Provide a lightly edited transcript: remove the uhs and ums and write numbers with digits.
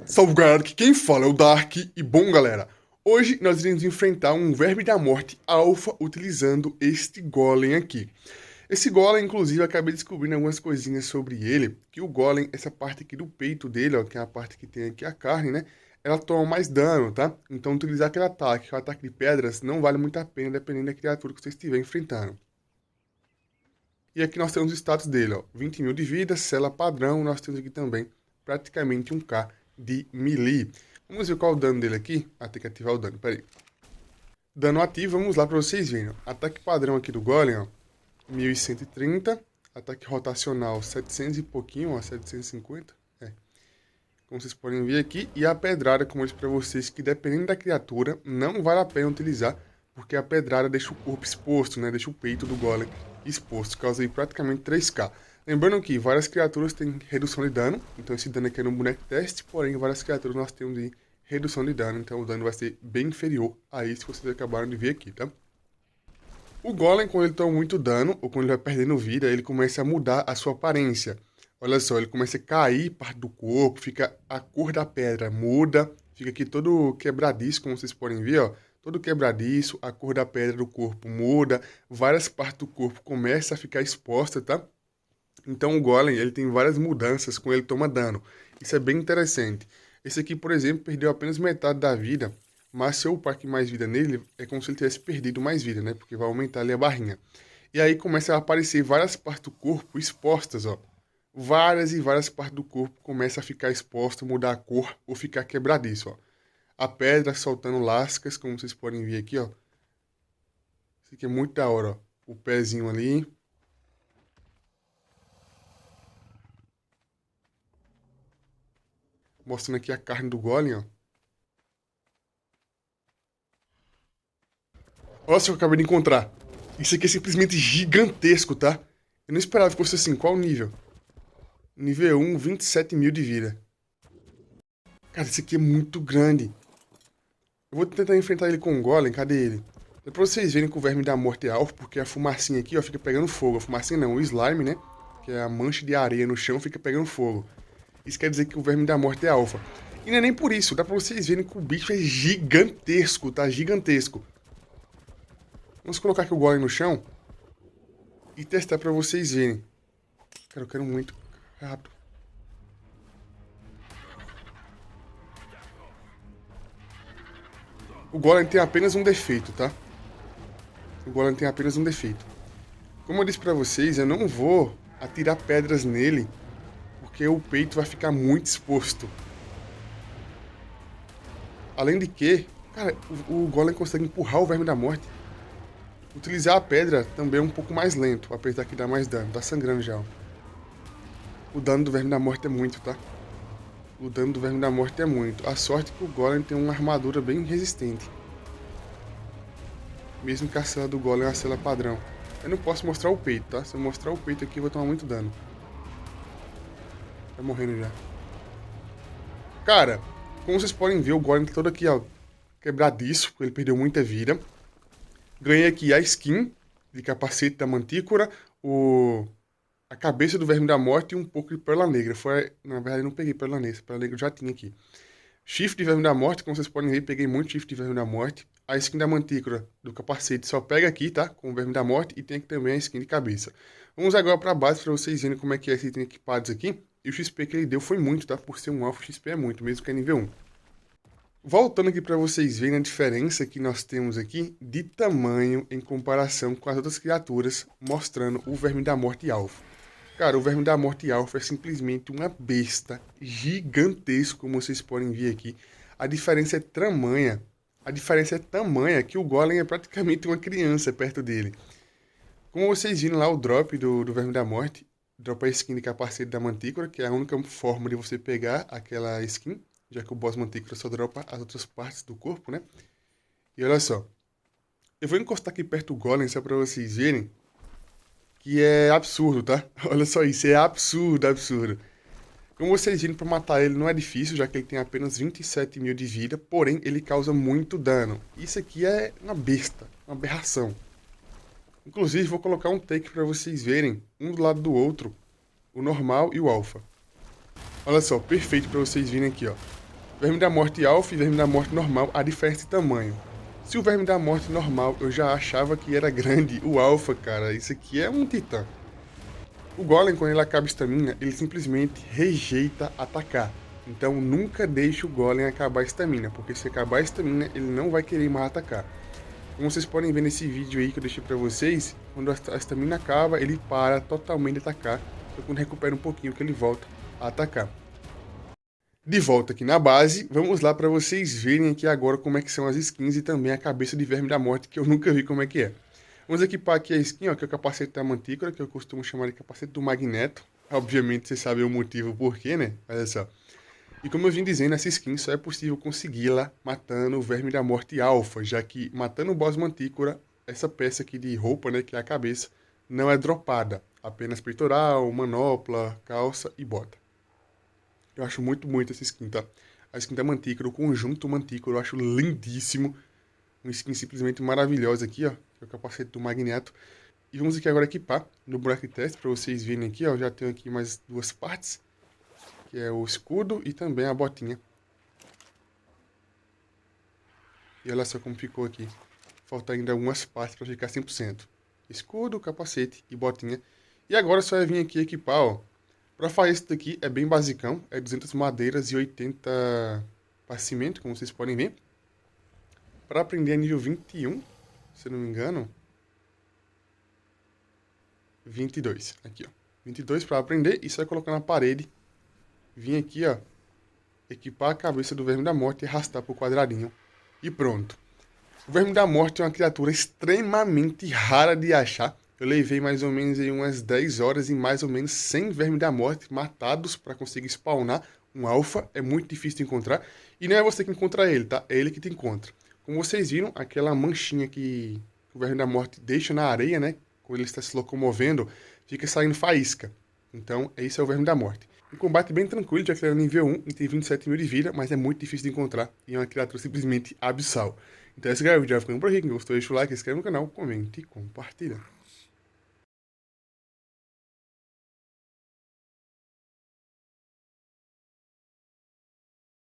Salve galera, aqui quem fala é o Dark e bom galera, hoje nós iremos enfrentar um Verme da Morte Alpha utilizando este Golem aqui. Esse Golem, inclusive, eu acabei descobrindo algumas coisinhas sobre ele, que o Golem, essa parte aqui do peito dele, ó, que é a parte que tem aqui a carne, né, ela toma mais dano, tá? Então utilizar aquele ataque, que é o ataque de pedras, não vale muito a pena dependendo da criatura que você estiver enfrentando. E aqui nós temos o status dele, ó, 20 mil de vida, cela padrão, nós temos aqui também praticamente 1k de melee. Vamos ver qual é o dano dele aqui. Ah, tem que ativar o dano, peraí. Dano ativo, vamos lá para vocês verem. Ataque padrão aqui do Golem, ó, 1130. Ataque rotacional, 700 e pouquinho, ó, 750. Como vocês podem ver aqui. E a pedrada, como eu disse para vocês, que dependendo da criatura, não vale a pena utilizar, porque a pedrada deixa o corpo exposto, né? Deixa o peito do Golem exposto, causa aí praticamente 3k. Lembrando que várias criaturas têm redução de dano, então esse dano aqui é no boneco teste, porém várias criaturas nós temos de redução de dano, então o dano vai ser bem inferior a isso que vocês acabaram de ver aqui, tá? O Golem, quando ele toma muito dano, ou quando ele vai perdendo vida, ele começa a mudar a sua aparência. Olha só, ele começa a cair parte do corpo, fica a cor da pedra muda, fica aqui todo quebradiço, como vocês podem ver, ó. Todo quebradiço, a cor da pedra do corpo muda, várias partes do corpo começam a ficar expostas, tá? Então o Golem, ele tem várias mudanças quando ele toma dano. Isso é bem interessante. Esse aqui, por exemplo, perdeu apenas metade da vida, mas se eu upar aqui mais vida nele, é como se ele tivesse perdido mais vida, né? Porque vai aumentar ali a barrinha. E aí começa a aparecer várias partes do corpo expostas, ó. Várias e várias partes do corpo começam a ficar expostas, mudar a cor ou ficar quebradiço, ó. A pedra soltando lascas, como vocês podem ver aqui, ó. Isso aqui é muito da hora, ó. O pezinho ali. Mostrando aqui a carne do Golem, ó. Olha só o que eu acabei de encontrar. Isso aqui é simplesmente gigantesco, tá? Eu não esperava que fosse assim. Qual o nível? Nível 1, 27 mil de vida. Cara, isso aqui é muito grande. Eu vou tentar enfrentar ele com o Golem. Cadê ele? É pra vocês verem que o Verme da Morte é alvo, porque a fumacinha aqui, ó, fica pegando fogo. A fumacinha não, o slime, né? Que é a mancha de areia no chão, fica pegando fogo. Isso quer dizer que o Verme da Morte é alfa. E não é nem por isso, dá pra vocês verem que o bicho é gigantesco, tá? Gigantesco. Vamos colocar aqui o Golem no chão e testar pra vocês verem. Cara, eu quero muito. Rápido. O Golem tem apenas um defeito, tá? O Golem tem apenas um defeito. Como eu disse pra vocês, eu não vou atirar pedras nele, porque o peito vai ficar muito exposto. Além de que, cara, o Golem consegue empurrar o Verme da Morte. Utilizar a pedra também é um pouco mais lento, apesar que dá mais dano. Tá sangrando já, ó. O dano do Verme da Morte é muito, tá? O dano do Verme da Morte é muito. A sorte é que o Golem tem uma armadura bem resistente. Mesmo que a cela do Golem é uma cela padrão. Eu não posso mostrar o peito, tá? Se eu mostrar o peito aqui, eu vou tomar muito dano. Tá morrendo já. Cara, como vocês podem ver, o Golem tá todo aqui, ó, quebradiço, porque ele perdeu muita vida. Ganhei aqui a skin de capacete da Mantícora, a cabeça do Verme da Morte e um pouco de Pérola Negra. Na verdade, eu não peguei Pérola Negra eu já tinha aqui. Chifre de Verme da Morte, como vocês podem ver, peguei muito chifre de Verme da Morte. A skin da Mantícora do capacete só pega aqui, tá? Com o Verme da Morte e tem aqui também a skin de cabeça. Vamos agora para a base para vocês verem como é que é esse item equipados aqui. E o XP que ele deu foi muito, tá? Por ser um alfa, o XP é muito, mesmo que é nível 1. Voltando aqui para vocês verem a diferença que nós temos aqui de tamanho em comparação com as outras criaturas, mostrando o Verme da Morte Alpha. Cara, o Verme da Morte Alpha é simplesmente uma besta gigantesco, como vocês podem ver aqui. A diferença é tamanha. A diferença é tamanha que o Golem é praticamente uma criança perto dele. Como vocês viram lá o drop do Verme da Morte, dropa a skin de capacete da Mantícora, que é a única forma de você pegar aquela skin, já que o boss Mantícora só dropa as outras partes do corpo, né? E olha só, eu vou encostar aqui perto do Golem só pra vocês verem que é absurdo, tá? Olha só isso, é absurdo, absurdo. Como vocês viram, pra matar ele não é difícil, já que ele tem apenas 27 mil de vida, porém ele causa muito dano. Isso aqui é uma besta, uma aberração. Inclusive, vou colocar um take pra vocês verem, um do lado do outro, o normal e o alpha. Olha só, perfeito pra vocês verem aqui, ó. Verme da Morte Alpha e Verme da Morte normal, a diferença de tamanho. Se o Verme da Morte normal eu já achava que era grande, o Alpha, cara, isso aqui é um titã. O Golem, quando ele acaba a estamina, ele simplesmente rejeita atacar. Então nunca deixe o Golem acabar a estamina, porque se acabar a estamina, ele não vai querer mais atacar. Como vocês podem ver nesse vídeo aí que eu deixei pra vocês, quando a estamina acaba, ele para totalmente de atacar. Só quando recupera um pouquinho que ele volta a atacar. De volta aqui na base, vamos lá para vocês verem aqui agora como é que são as skins e também a cabeça de Verme da Morte, que eu nunca vi como é que é. Vamos equipar aqui a skin, ó, que é o capacete da Mantícora, que eu costumo chamar de capacete do Magneto. Obviamente vocês sabem o motivo por quê, né? Olha só. E como eu vim dizendo, essa skin só é possível consegui-la matando o Verme da Morte Alpha, já que matando o boss Mantícora, essa peça aqui de roupa, né, que é a cabeça, não é dropada. Apenas peitoral, manopla, calça e bota. Eu acho muito essa skin, tá? A skin da Mantícora, o conjunto Mantícora, eu acho lindíssimo. Uma skin simplesmente maravilhosa aqui, ó. Que é o capacete do Magneto. E vamos aqui agora equipar no buraco de teste, para vocês verem aqui, ó. Já tenho aqui mais duas partes. Que é o escudo e também a botinha. E olha só como ficou aqui. Falta ainda algumas partes para ficar 100%. Escudo, capacete e botinha. E agora só é vir aqui equipar, ó. Para fazer isso daqui é bem basicão, é 200 madeiras e 80 para cimento, como vocês podem ver. Para aprender a nível 21, se não me engano. 22, aqui ó. 22 para aprender e só vai colocar na parede. Vim aqui ó, equipar a cabeça do Verme da Morte e arrastar para o quadradinho. E pronto. O Verme da Morte é uma criatura extremamente rara de achar. Eu levei mais ou menos aí umas 10 horas e mais ou menos 100 Vermes da Morte matados para conseguir spawnar um alfa. É muito difícil de encontrar. E não é você que encontra ele, tá? É ele que te encontra. Como vocês viram, aquela manchinha que o Verme da Morte deixa na areia, né? Quando ele está se locomovendo, fica saindo faísca. Então, esse é o Verme da Morte. Um combate bem tranquilo, já que ele é nível 1 e tem 27 mil de vida, mas é muito difícil de encontrar. E é uma criatura simplesmente abissal. Então esse vídeo já ficando por aqui. Quem gostou, deixa o like, se inscreve no canal, comente e compartilha.